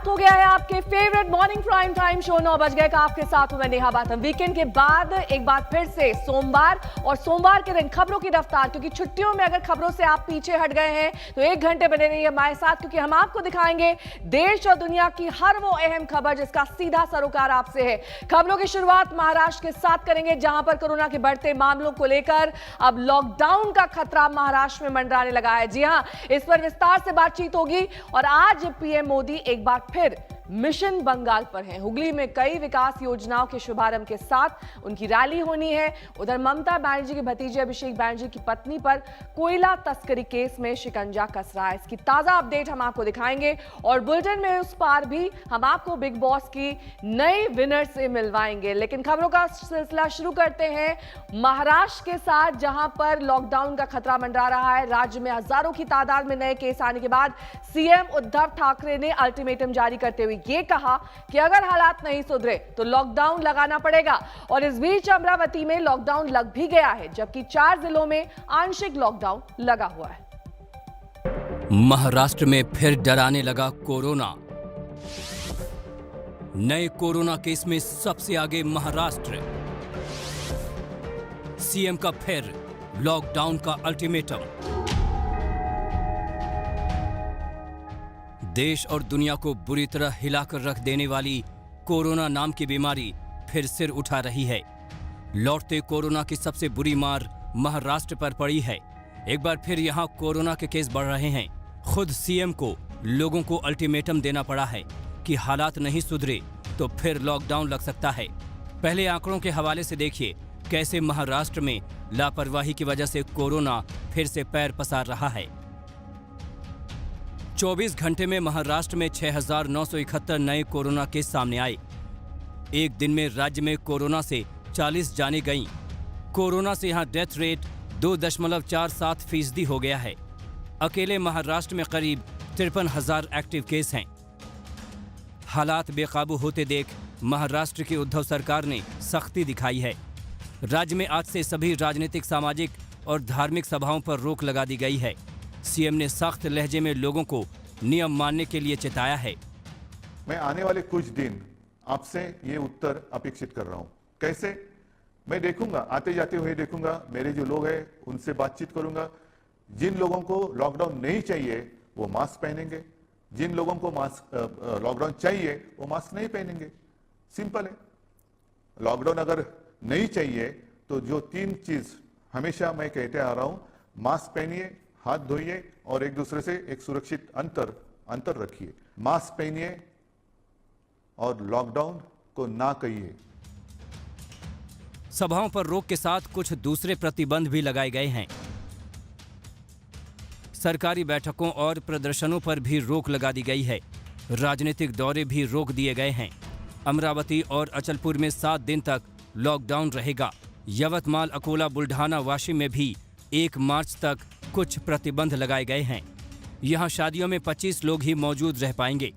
हो गया है आपके favourite morning prime time show 9 बज गए का। आपके साथ हूं मैं नेहा बाथम। वीकेंड के बाद एक बार फिर से सोमवार, और सोमवार के दिन खबरों की रफ्तार, क्योंकि छुट्टियों में अगर खबरों से आप पीछे हट गए हैं तो 1 घंटे बने रहिए हमारे साथ, क्योंकि हम आपको दिखाएंगे देश और दुनिया की हर वो अहम खबर जिसका सीधा सरोकार आपसे है। खबरों की शुरुआत महाराष्ट्र के साथ करेंगे, जहां पर कोरोना के बढ़ते मामलों को लेकर अब लॉकडाउन का खतरा महाराष्ट्र में मंडराने लगा है। जी हां, इस पर विस्तार से बातचीत होगी। और आज पीएम मोदी एक बार फिर मिशन बंगाल पर हैं। हुगली में कई विकास योजनाओं के शुभारंभ के साथ उनकी रैली होनी है। उधर ममता बनर्जी के भतीजे अभिषेक बनर्जी की पत्नी पर कोयला तस्करी केस में शिकंजा कस रहा है। इसकी ताजा अपडेट हम आपको दिखाएंगे। और बुलेटिन में उस पार भी हम आपको बिग बॉस की नई विनर से मिलवाएंगे। लेकिन खबरों का सिलसिला शुरू करते हैं महाराष्ट्र के साथ, जहां पर लॉकडाउन का खतरा मंडरा रहा है। राज्य में हजारों की तादाद में नए केस आने के बाद सीएम उद्धव ठाकरे ने अल्टीमेटम जारी करते हुए ये कहा कि अगर हालात नहीं सुधरे तो लॉकडाउन लगाना पड़ेगा। और इस बीच अमरावती में लॉकडाउन लग भी गया है, जबकि 4 जिलों में आंशिक लॉकडाउन लगा हुआ है। महाराष्ट्र में फिर डराने लगा कोरोना। नए कोरोना केस में सबसे आगे महाराष्ट्र। सीएम का फिर लॉकडाउन का अल्टीमेटम। देश और दुनिया को बुरी तरह हिलाकर रख देने वाली कोरोना नाम की बीमारी फिर सिर उठा रही है। लौटते कोरोना की सबसे बुरी मार महाराष्ट्र पर पड़ी है। एक बार फिर यहां कोरोना के केस बढ़ रहे हैं। खुद सीएम को लोगों को अल्टीमेटम देना पड़ा है कि हालात नहीं सुधरे तो फिर लॉकडाउन लग सकता है। पहले आंकड़ों के हवाले से देखिए कैसे महाराष्ट्र में लापरवाही की वजह से कोरोना फिर से पैर पसार रहा है। 24 घंटे में महाराष्ट्र में 6,971 नए कोरोना केस सामने आए। एक दिन में राज्य में कोरोना से 40 जानें गईं। कोरोना से यहां डेथ रेट 2.47% हो गया है। अकेले महाराष्ट्र में करीब 53,000 एक्टिव केस हैं। हालात बेकाबू होते देख महाराष्ट्र की उद्धव सरकार ने सख्ती दिखाई है। राज्य में आज से सभी राजनीतिक, सामाजिक और धार्मिक सभाओं पर रोक लगा दी गई है। सीएम ने सख्त लहजे में लोगों को नियम मानने के लिए चेताया है। मैं आने वाले कुछ दिन आपसे ये उत्तर अपेक्षित कर रहा हूं। कैसे? मैं देखूंगा, आते जाते हुए देखूंगा, मेरे जो लोग हैं उनसे बातचीत करूंगा। जिन लोगों को लॉकडाउन नहीं चाहिए वो मास्क पहनेंगे, जिन लोगों को मास्क लॉकडाउन चाहिए वो मास्क नहीं पहनेंगे। सिंपल है। लॉकडाउन अगर नहीं चाहिए तो जो 3 चीज हमेशा मैं कहते आ रहा हूं, मास्क पहनिए, हाथ धोइए और एक दूसरे से एक सुरक्षित अंतर रखिए। मास्क पहनिए और लॉकडाउन को ना कहिए। सभाओं पर रोक के साथ कुछ दूसरे प्रतिबंध भी लगाए गए हैं। सरकारी बैठकों और प्रदर्शनों पर भी रोक लगा दी गई है। राजनीतिक दौरे भी रोक दिए गए हैं। अमरावती और अचलपुर में 7 दिन तक लॉकडाउन रहेगा। यवतमाल, अकोला, बुल्ढाना, वाशिम में भी 1 मार्च तक कुछ प्रतिबंध लगाए गए हैं। यहां शादियों में 25 लोग ही मौजूद रह पाएंगे।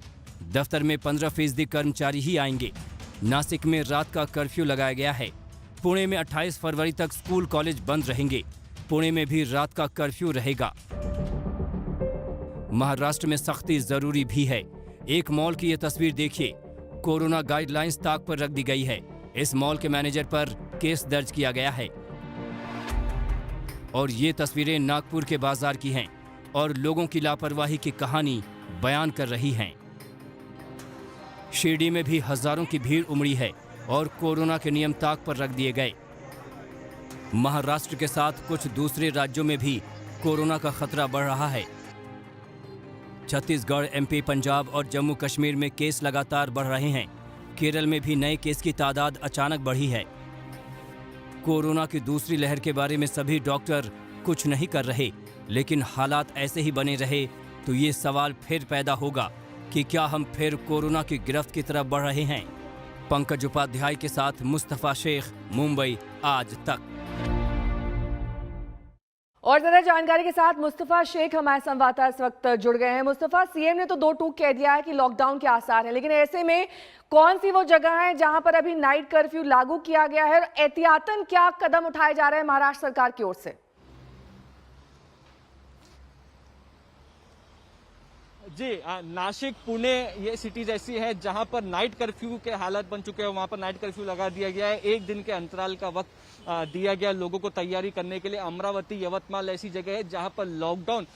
दफ्तर में 15% कर्मचारी ही आएंगे। नासिक में रात का कर्फ्यू लगाया गया है। पुणे में 28 फरवरी तक स्कूल कॉलेज बंद रहेंगे। पुणे में भी रात का कर्फ्यू रहेगा। महाराष्ट्र में सख्ती जरूरी भी है। एक मॉल की यह तस्वीर देखिए। कोरोना गाइडलाइंस ताक पर रख दी गई है। इस मॉल के मैनेजर पर केस दर्ज किया गया है। और ये तस्वीरें नागपुर के बाजार की हैं और लोगों की लापरवाही की कहानी बयान कर रही हैं। शिरडी में भी हजारों की भीड़ उमड़ी है और कोरोना के नियम ताक पर रख दिए गए। महाराष्ट्र के साथ कुछ दूसरे राज्यों में भी कोरोना का खतरा बढ़ रहा है। छत्तीसगढ़, एमपी, पंजाब और जम्मू कश्मीर में केस लगातार बढ़ रहे हैं। केरल में भी नए केस की तादाद अचानक बढ़ी है। कोरोना की दूसरी लहर के बारे में सभी डॉक्टर कुछ नहीं कर रहे, लेकिन हालात ऐसे ही बने रहे तो ये सवाल फिर पैदा होगा कि क्या हम फिर कोरोना की गिरफ्त की तरफ बढ़ रहे हैं। पंकज उपाध्याय के साथ मुस्तफा शेख, मुंबई आज तक। और ज्यादा जानकारी के साथ मुस्तफा शेख हमारे संवाददाता इस वक्त जुड़ गए हैं। मुस्तफा, सीएम ने तो 2 टूक कह दिया है कि लॉकडाउन के आसार हैं, लेकिन ऐसे में कौन सी वो जगह है जहां पर अभी नाइट कर्फ्यू लागू किया गया है और एहतियातन क्या कदम उठाए जा रहे हैं महाराष्ट्र सरकार की ओर से? जी नासिक पुणे ये सिटीज ऐसी हैं जहां पर नाइट कर्फ्यू के हालात बन चुके हैं। वहां पर नाइट कर्फ्यू लगा दिया गया है। एक दिन के अंतराल का वक्त दिया गया लोगों को तैयारी करने के लिए। अमरावती यवतमाल ऐसी जगह है जहां पर लॉकडाउन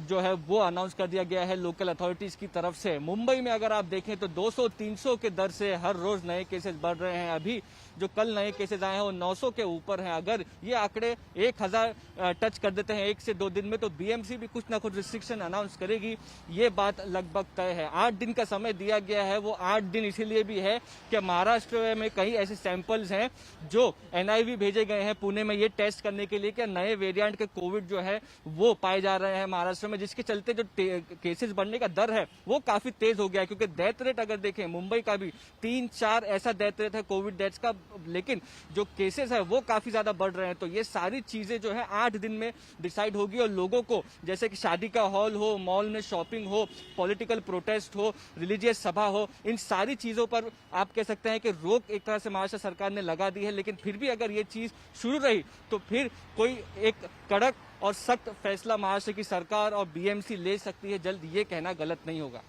जो है वो अनाउंस कर दिया गया है लोकल अथॉरिटीज की तरफ से। मुंबई में अगर आप देखें तो 200-300 के दर से हर रोज नए केसेस बढ़ रहे हैं। अभी जो कल नए केसेस आए हैं वो 900 के ऊपर हैं। अगर ये आंकड़े 1000 टच कर देते हैं 1 से 2 दिन में तो बीएमसी भी कुछ ना कुछ रिस्ट्रिक्शन अनाउंस करेगी। ये बात लगभग तय है। 8 दिन का समय दिया गया है। वो 8 दिन इसीलिए भी है कि महाराष्ट्र में कई ऐसे सैंपल्स हैं जो एनआईवी भेजे गए हैं पुणे में ये टेस्ट करने के लिए कि नए वेरिएंट के कोविड जो है वो पाए जा रहे हैं महाराष्ट्र में, जिसके चलते जो केसेस बढ़ने का दर है वो काफी तेज हो गया है। क्योंकि डेथ रेट अगर देखें मुंबई का भी 3-4 ऐसा डेथ रेट है कोविड डेथ्स का, लेकिन जो केसेस है वो काफी ज्यादा बढ़ रहे हैं। तो ये सारी चीजें जो है 8 दिन में डिसाइड होगी और लोगों को जैसे कि शादी का हॉल हो, मॉल में शॉपिंग हो, पॉलिटिकल प्रोटेस्ट हो, रिलीजियस सभा हो, इन सारी चीजों पर आप कह सकते हैं कि रोक एक तरह से महाराष्ट्र सरकार ने लगा दी है। लेकिन फिर भी अगर ये चीज शुरू रही तो फिर कोई एक कड़क और सख्त फैसला महाराष्ट्र की सरकार और बीएमसी ले सकती है जल्द, ये कहना गलत नहीं होगा।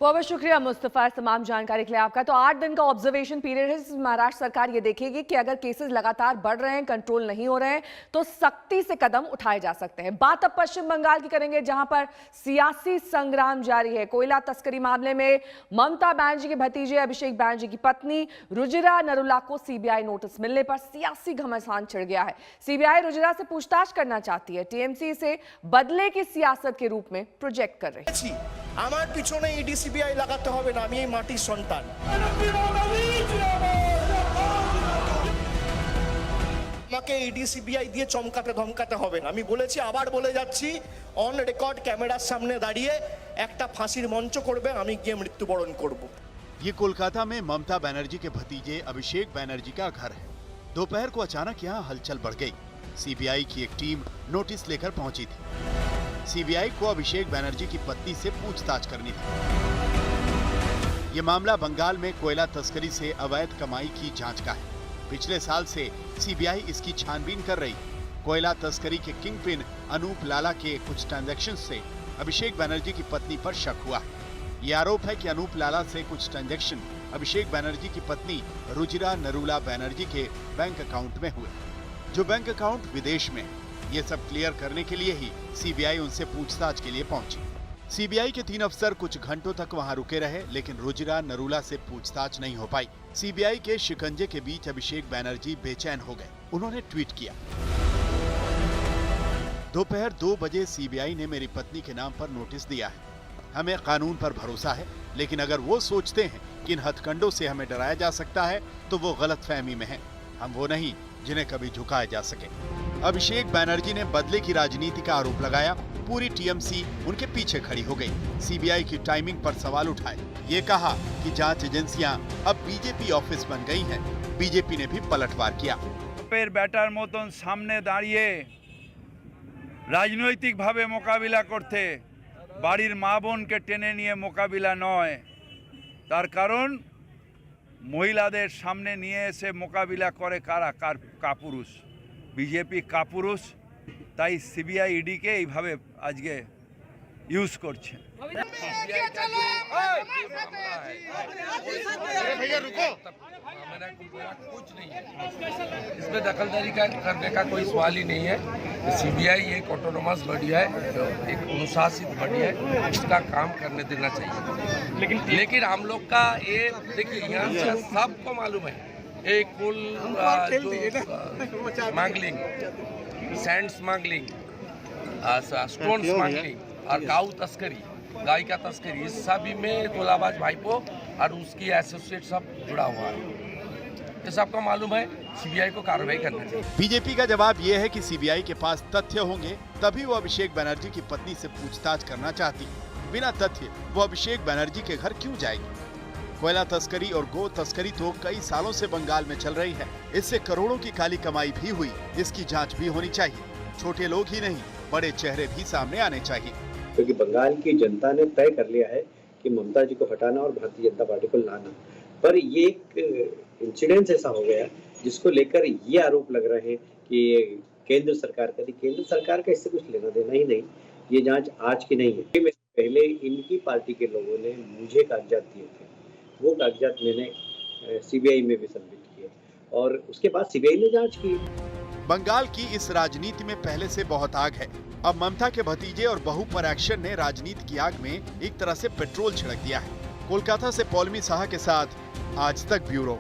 बहुत बहुत शुक्रिया मुस्तफा तमाम जानकारी के लिए आपका। तो 8 दिन का ऑब्जर्वेशन पीरियड है। महाराष्ट्र सरकार ये देखेगी कि अगर केसेस लगातार बढ़ रहे हैं, कंट्रोल नहीं हो रहे हैं तो सख्ती से कदम उठाए जा सकते हैं। बात अब पश्चिम बंगाल की करेंगे जहां पर सियासी संग्राम जारी है। कोयला तस्करी मामले में ममता बनर्जी के भतीजे अभिषेक बनर्जी की पत्नी रुजिरा नरूला को सीबीआई नोटिस मिलने पर सियासी घमासान छिड़ गया है। सीबीआई रुजिरा से पूछताछ करना चाहती है। टीएमसी से बदले की सियासत के रूप में प्रोजेक्ट कर रही है। আমার পিছনে ইডি সিবিআই লাগাতে হবে না, আমি এই মাটির সন্তান। আমাকে ইডি সিবিআই দিয়ে চমকাতে ধমকাতে হবে না। আমি বলেছি, আবার বলে যাচ্ছি, অন রেকর্ড ক্যামেরার সামনে দাঁড়িয়ে একটা ফাঁসির মঞ্চ করবে, আমি গিয়ে মৃত্যুবরণ করব। ये कोलकाता में ममता बनर्जी के भतीजे अभिषेक बनर्जी का घर है। दोपहर को अचानक यहाँ हलचल बढ़ गई। सीबीआई की एक टीम नोटिस लेकर पहुंची थी। सीबीआई को अभिषेक बनर्जी की पत्नी से पूछताछ करनी थी। ये मामला बंगाल में कोयला तस्करी से अवैध कमाई की जांच का है। पिछले साल से सीबीआई इसकी छानबीन कर रही। कोयला तस्करी के किंग पिन अनूप लाला के कुछ ट्रांजैक्शन से अभिषेक बनर्जी की पत्नी पर शक हुआ है। ये आरोप है कि अनूप लाला से कुछ ट्रांजैक्शन अभिषेक बनर्जी की पत्नी रुजिरा नरूला बनर्जी के बैंक अकाउंट में हुए, जो बैंक अकाउंट विदेश में है। ये सब क्लियर करने के लिए ही सीबीआई उनसे पूछताछ के लिए पहुंची। सीबीआई के 3 अफसर कुछ घंटों तक वहां रुके रहे, लेकिन रुजिरा नरूला से पूछताछ नहीं हो पाई। सीबीआई के शिकंजे के बीच अभिषेक बनर्जी बेचैन हो गए। उन्होंने ट्वीट किया, दोपहर 2 बजे सीबीआई ने मेरी पत्नी के नाम पर नोटिस दिया है। हमें कानून पर भरोसा है, लेकिन अगर वो सोचते हैं कि इन हथकंडों से हमें डराया जा सकता है तो वो गलतफहमी में है। हम वो नहीं जिन्हें कभी झुकाया जा सके। अभिषेक बनर्जी ने बदले की राजनीति का आरोप लगाया। पूरी टीएमसी उनके पीछे खड़ी हो गई। सीबीआई की टाइमिंग पर सवाल उठाए। ये कहा कि जांच एजेंसियां अब बीजेपी ऑफिस बन गई हैं। बीजेपी ने भी पलटवार किया। पेर बैटार मतन सामने दाঁড়িয়ে राजनैतिक भावे मोकाबिला करते बाड़ीर मा बोनके टेने निये मोकाबिला नय, तार कारण महिलादेर सामने निये एसे मोकाबिला करे कारा कापुरुष बीजेपी कापुरुष, ताई सीबीआई ईडी के এইভাবে আজকে ইউজ করছে। कुछ नहीं है इसमें, दखलदारी करने का कोई सवाल ही नहीं है। सीबीआई एक ऑटोनोमस बॉडी है, एक अनुशासित बॉडी है, इसका काम करने देना चाहिए। लेकिन हम लोग का ये देखिए, यहाँ से सबको मालूम है एक कुल smuggling, sand smuggling, stone smuggling और काऊ तस्करी, गाय का तस्करी, इस सभी में गोलाबाज भाईपो और उसकी एसोसिएट सब जुड़ा हुआ है। ये सबको मालूम है, सीबीआई को कार्रवाई करना चाहिए। बीजेपी का जवाब ये है कि सीबीआई के पास तथ्य होंगे तभी वो अभिषेक बनर्जी की पत्नी से पूछताछ करना चाहती। बिना तथ्य वो अभिषेक बनर्जी के घर क्यों जाएगी? कोयला तस्करी और गो तस्करी तो कई सालों से बंगाल में चल रही है। इससे करोड़ों की काली कमाई भी हुई। इसकी जांच भी होनी चाहिए। छोटे लोग ही नहीं, बड़े चेहरे भी सामने आने चाहिए। क्योंकि बंगाल की जनता ने तय कर लिया है कि ममता जी को हटाना और भारतीय जनता पार्टी को लाना, पर ये एक इंसिडेंस ऐसा हो गया जिसको लेकर ये आरोप लग रहे हैं कि केंद्र सरकार का, केंद्र सरकार का इससे कुछ लेना देना ही नहीं। ये जांच आज की नहीं है। पहले इनकी पार्टी के लोगों ने मुझे कागजात दिए थे, वो कागजात मैंने सीबीआई में भी सबमिट किए और उसके बाद सीबीआई ने जांच की। बंगाल की इस राजनीति में पहले से बहुत आग है। अब ममता के भतीजे और बहू पर एक्शन ने राजनीति की आग में एक तरह से पेट्रोल छिड़क दिया है। कोलकाता से पौलमी साहा के साथ आज तक ब्यूरो।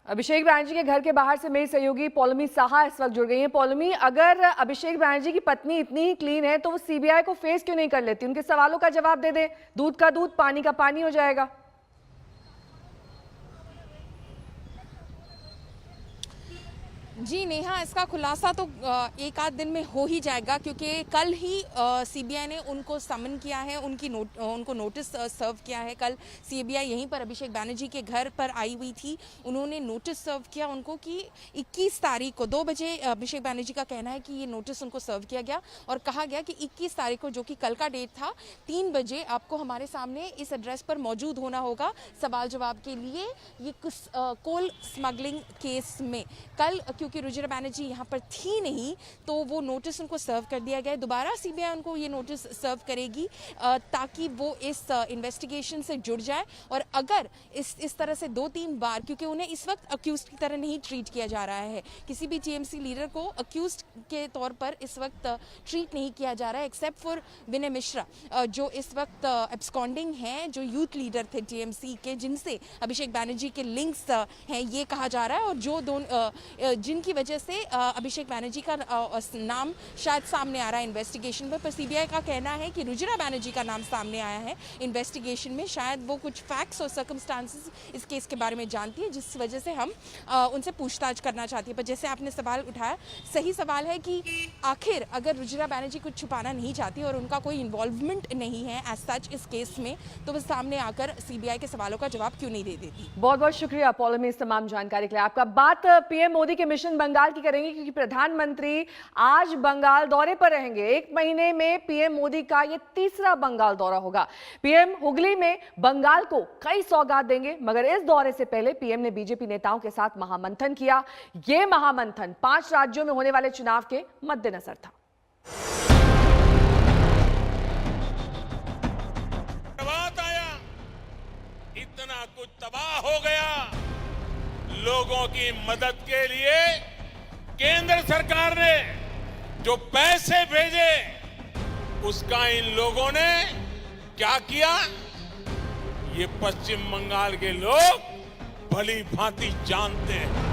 अभिषेक बैनर्जी के घर के बाहर से मेरी सहयोगी पौलमी साहा इस वक्त जुड़ गई हैं। पौलमी, अगर अभिषेक बैनर्जी की पत्नी इतनी ही क्लीन है तो वो सीबीआई को फेस क्यों नहीं कर लेती? उनके सवालों का जवाब दे दे, दूध का दूध पानी का पानी हो जाएगा। जी नेहा, इसका खुलासा तो एक आध दिन में हो ही जाएगा, क्योंकि कल ही सीबीआई ने उनको समन किया है, उनको नोटिस सर्व किया है। कल सीबीआई यहीं पर अभिषेक बैनर्जी के घर पर आई हुई थी। उन्होंने नोटिस सर्व किया उनको कि 21 तारीख को 2 बजे, अभिषेक बैनर्जी का कहना है कि ये नोटिस उनको सर्व किया गया और कहा गया कि 21 तारीख को, जो कि कल का डेट था, 3 बजे आपको हमारे सामने इस एड्रेस पर मौजूद होना होगा सवाल जवाब के लिए। ये कोल स्मगलिंग केस में कल, क्योंकि रुजिरा बैनर्जी यहाँ पर थी नहीं, तो वो नोटिस उनको सर्व कर दिया गया। दोबारा सीबीआई उनको ये नोटिस सर्व करेगी ताकि वो इस इन्वेस्टिगेशन से जुड़ जाए। और अगर इस तरह से 2-3 बार, क्योंकि उन्हें इस वक्त अक्यूज्ड की तरह नहीं ट्रीट किया जा रहा है, किसी भी टीएमसी लीडर को अक्यूज्ड के तौर पर इस वक्त ट्रीट नहीं किया जा रहा है, एक्सेप्ट फॉर विनय मिश्रा, जो इस वक्त एब्सकॉन्डिंग हैं, जो यूथ लीडर थे टीएमसी के, जिनसे अभिषेक बैनर्जी के लिंक्स हैं ये कहा जा रहा है, और जो जिनकी वजह से अभिषेक बैनर्जी का नाम शायद सामने आ रहा है इन्वेस्टिगेशन में। पर सीबीआई का कहना है कि रुजिरा बैनर्जी का नाम सामने आया है इन्वेस्टिगेशन में। शायद वो कुछ फैक्ट्स और सर्कमस्टांसेस इस केस के बारे में जानती है, जिस वजह से हम उनसे पूछताछ करना चाहती है। पर जैसे आपने सवाल उठाया, सही सवाल है कि आखिर अगर रुजिरा बैनर्जी कुछ छुपाना नहीं चाहती और उनका कोई इन्वॉल्वमेंट नहीं है एज सच इस केस में, तो वो सामने आकर सीबीआई के सवालों का जवाब क्यों नहीं दे देती। बहुत बहुत शुक्रिया पौलमी इस तमाम जानकारी के लिए आपका। बात पीएम मोदी के मिशन बंगाल की करेंगे, क्योंकि प्रधानमंत्री आज बंगाल दौरे पर रहेंगे। 1 महीने में पीएम मोदी का ये 3रा बंगाल दौरा होगा। पीएम हुगली में बंगाल को कई सौगात देंगे, मगर इस दौरे से पहले पीएम ने बीजेपी नेताओं के साथ महामंथन किया। यह महामंथन 5 राज्यों में होने वाले चुनाव के मद्देनजर था। इतना कुछ तबाह हो गया, लोगों की मदद के लिए केंद्र सरकार ने जो पैसे भेजे, उसका इन लोगों ने क्या किया, ये पश्चिम बंगाल के लोग भली भांति जानते हैं।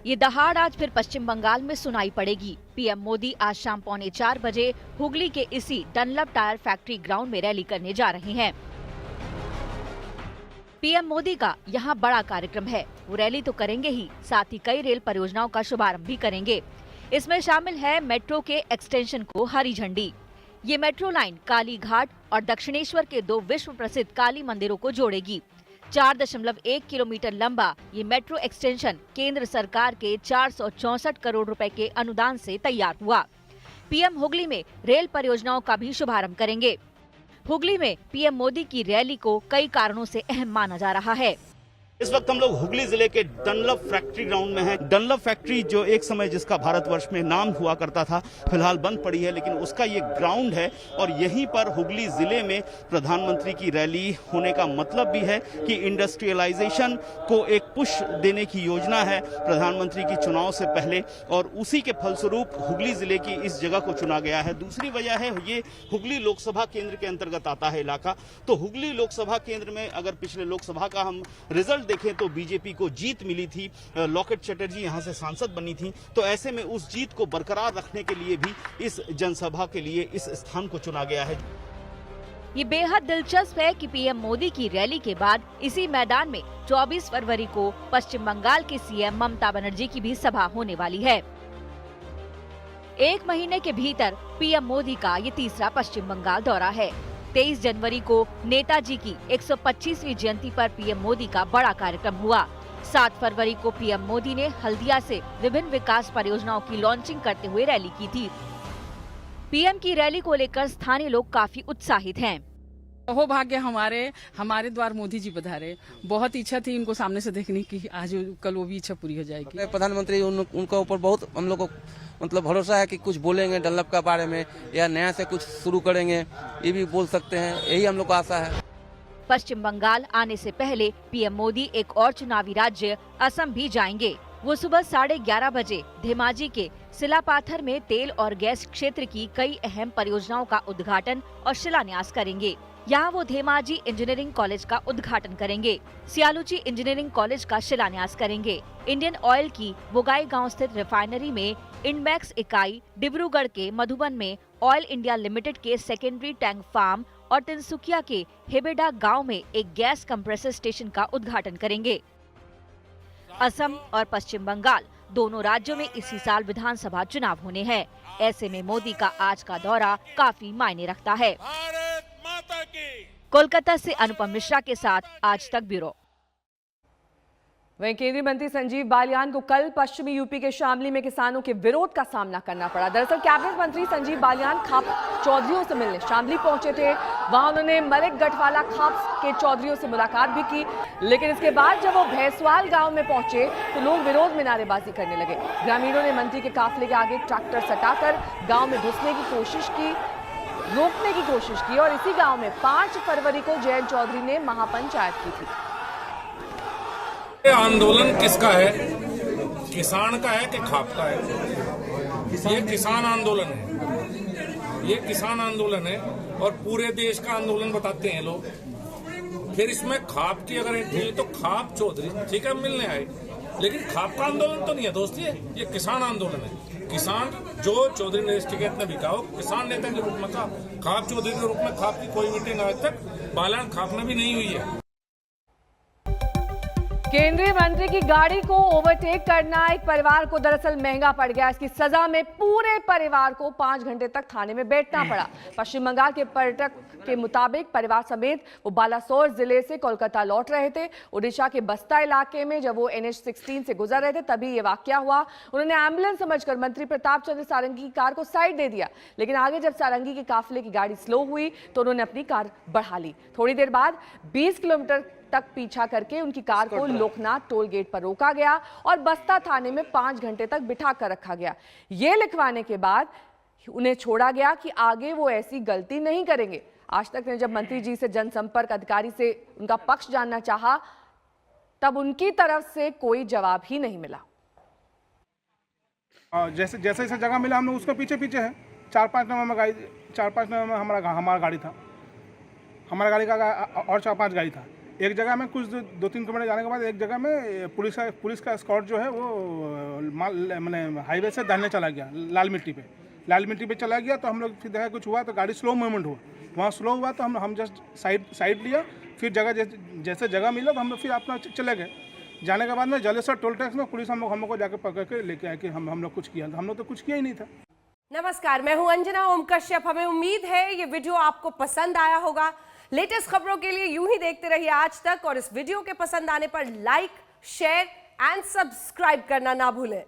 ये दहाड़ आज फिर पश्चिम बंगाल में सुनाई पड़ेगी। पीएम मोदी आज शाम 3:45 बजे हुगली के इसी डनलप टायर फैक्ट्री ग्राउंड में रैली करने जा रहे हैं। पीएम मोदी का यहाँ बड़ा कार्यक्रम है। वो रैली तो करेंगे ही, साथ ही कई रेल परियोजनाओं का शुभारंभ भी करेंगे। इसमें शामिल है मेट्रो के एक्सटेंशन को हरी झंडी। ये मेट्रो लाइन काली घाट और दक्षिणेश्वर के 2 विश्व प्रसिद्ध काली मंदिरों को जोड़ेगी। 4.1 किलोमीटर लंबा ये मेट्रो एक्सटेंशन केंद्र सरकार के 464 करोड़ रुपए के अनुदान से तैयार हुआ। पीएम हुगली में रेल परियोजनाओं का भी शुभारंभ करेंगे। हुगली में पीएम मोदी की रैली को कई कारणों से अहम माना जा रहा है। इस वक्त हम लोग हुगली जिले के डनलप फैक्ट्री ग्राउंड में हैं। डनलप फैक्ट्री जो एक समय जिसका भारतवर्ष में नाम हुआ करता था, फिलहाल बंद पड़ी है, लेकिन उसका ये ग्राउंड है और यहीं पर हुगली जिले में प्रधानमंत्री की रैली होने का मतलब भी है कि इंडस्ट्रियलाइजेशन को एक पुश देने की योजना है प्रधानमंत्री की चुनाव से पहले, और उसी के फलस्वरूप हुगली जिले की इस जगह को चुना गया है। दूसरी वजह है ये हुगली लोकसभा केंद्र के अंतर्गत आता है इलाका। तो हुगली लोकसभा केंद्र में अगर पिछले लोकसभा का हम रिजल्ट देखें तो बीजेपी को जीत मिली थी, लॉकेट चटर्जी यहां से सांसद बनी थी। तो ऐसे में उस जीत को बरकरार रखने के लिए भी इस जनसभा के लिए इस स्थान को चुना गया है। ये बेहद दिलचस्प है कि पीएम मोदी की रैली के बाद इसी मैदान में 24 फरवरी को पश्चिम बंगाल के सीएम ममता बनर्जी की भी सभा होने वाली है। 1 महीने के भीतर पीएम मोदी का ये 3रा पश्चिम बंगाल दौरा है। 23 जनवरी को नेताजी की 125वीं जयंती पर पीएम मोदी का बड़ा कार्यक्रम हुआ। 7 फरवरी को पीएम मोदी ने हल्दिया से विभिन्न विकास परियोजनाओं की लॉन्चिंग करते हुए रैली की थी। पीएम की रैली को लेकर स्थानीय लोग काफी उत्साहित हैं। हो भाग्य हमारे द्वार मोदी जी पधारे। बहुत इच्छा थी इनको सामने से देखने की, आज कल वो भी इच्छा पूरी हो जाएगी। प्रधानमंत्री उनके ऊपर बहुत हम लोग को मतलब भरोसा है कि कुछ बोलेंगे डनलप के बारे में या नया से कुछ शुरू करेंगे, ये भी बोल सकते हैं, यही हम लोग को आशा है। पश्चिम बंगाल आने से पहले पीएम मोदी एक और चुनावी राज्य असम भी जाएंगे। वो सुबह 11:30 बजे धेमाजी के सिलापाथर में तेल और गैस क्षेत्र की कई अहम परियोजनाओं का उद्घाटन और शिलान्यास करेंगे। यहाँ वो धेमाजी इंजीनियरिंग कॉलेज का उद्घाटन करेंगे, सियालुची इंजीनियरिंग कॉलेज का शिलान्यास करेंगे। इंडियन ऑयल की बोगाई गांव स्थित रिफाइनरी में इंडमैक्स इकाई, डिब्रूगढ़ के मधुबन में ऑयल इंडिया लिमिटेड के सेकेंडरी टैंक फार्म और तिनसुकिया के हेबेडा गांव में एक गैस कंप्रेसर स्टेशन का उद्घाटन करेंगे। असम और पश्चिम बंगाल दोनों राज्यों में इसी साल विधानसभा चुनाव होने हैं। ऐसे में मोदी का आज का दौरा काफी मायने रखता है। कोलकाता से अनुपम मिश्रा के साथ आज तक ब्यूरो। वहीं केंद्रीय मंत्री संजीव बालियान को कल पश्चिमी यूपी के शामली में किसानों के विरोध का सामना करना पड़ा। दरअसल कैबिनेट मंत्री संजीव बालियान खाप चौधरियों से मिलने शामली पहुंचे थे। वहां उन्होंने मलिक गढ़वाला खाप के चौधरियों से मुलाकात भी की, लेकिन इसके बाद जब वो भैंसवाल गांव में पहुंचे तो लोग विरोध में नारेबाजी करने लगे। ग्रामीणों ने मंत्री के काफिले के आगे ट्रैक्टर सटाकर गाँव में घुसने की कोशिश की, रोकने की कोशिश की और इसी गांव में 5 फरवरी को जयंत चौधरी ने महापंचायत की थी। ये आंदोलन किसका है? किसान का है कि खाप का है? ये किसान आंदोलन है, ये किसान आंदोलन है और पूरे देश का आंदोलन बताते हैं लोग। फिर इसमें खाप की अगर एंट्री तो खाप चौधरी ठीक है मिलने आए, लेकिन खाप का आंदोलन तो नहीं है दोस्ती, ये किसान आंदोलन है। किसान जो चौधरी ने टिकट ने बिका हो, किसान नेता के रूप में था। खाप चौधरी के रूप में खाप की कोई मीटिंग आज तक बालियान खाप में भी नहीं हुई है। केंद्रीय मंत्री की गाड़ी को ओवरटेक करना एक परिवार को दरअसल महंगा पड़ गया। इसकी सजा में पूरे परिवार को 5 घंटे तक थाने में बैठना पड़ा। पश्चिम बंगाल के पर्यटक के मुताबिक परिवार समेत वो बालासोर जिले से कोलकाता लौट रहे थे। ओडिशा के बस्ता इलाके में जब वो NH-16 से गुजर रहे थे तभी ये वाकया हुआ। उन्होंने एम्बुलेंस समझकर मंत्री प्रताप चंद्र सारंगी की कार को साइड दे दिया, लेकिन आगे जब सारंगी के काफिले की गाड़ी स्लो हुई तो उन्होंने अपनी कार बढ़ा ली। थोड़ी देर बाद 20 किलोमीटर तक पीछा करके उनकी कार को लोकनाथ टोल गेट पर रोका गया और बस्ता थाने में 5 घंटे तक बिठा कर रखा गया। ये लिखवाने के बाद उन्हें छोड़ा गया कि आगे वो ऐसी गलती नहीं करेंगे। आज तक ने जब मंत्री जी से जनसंपर्क अधिकारी से उनका पक्ष जानना चाहा तब उनकी तरफ से कोई जवाब ही नहीं मिला। जैसे जैसे जगह मिला हम लोग उसके पीछे पीछे है। 4-5 नंबर में गाड़ी, 4-5 नंबर में हमारा गाड़ी था, हमारा गाड़ी का और 4-5 गाड़ी था। एक जगह में कुछ 2-3 किलोमीटर जाने के बाद एक जगह में पुलिस का स्कॉट जो है वो मैंने हाईवे से दाहिने चला गया, लाल मिट्टी पे चला गया। तो हम लोग फिर देखा कुछ हुआ तो गाड़ी स्लो मूवमेंट हुआ। वहाँ स्लो हुआ तो हम जस्ट साइड लिया। फिर जैसे जगह मिला तो हम लोग फिर अपना चले गए। जाने के बाद में जलेसर टोल टैक्स में पुलिस हम लोग को जाकर पकड़ के लेके आए कि हम लोग कुछ किया। हम लोग तो कुछ किया ही नहीं था। नमस्कार, मैं हूं अंजना ओम कश्यप। हमें उम्मीद है ये वीडियो आपको पसंद आया होगा। लेटेस्ट खबरों के लिए यूं ही देखते रहिए आज तक और इस वीडियो के पसंद आने पर लाइक, शेयर एंड सब्सक्राइब करना ना भूलें।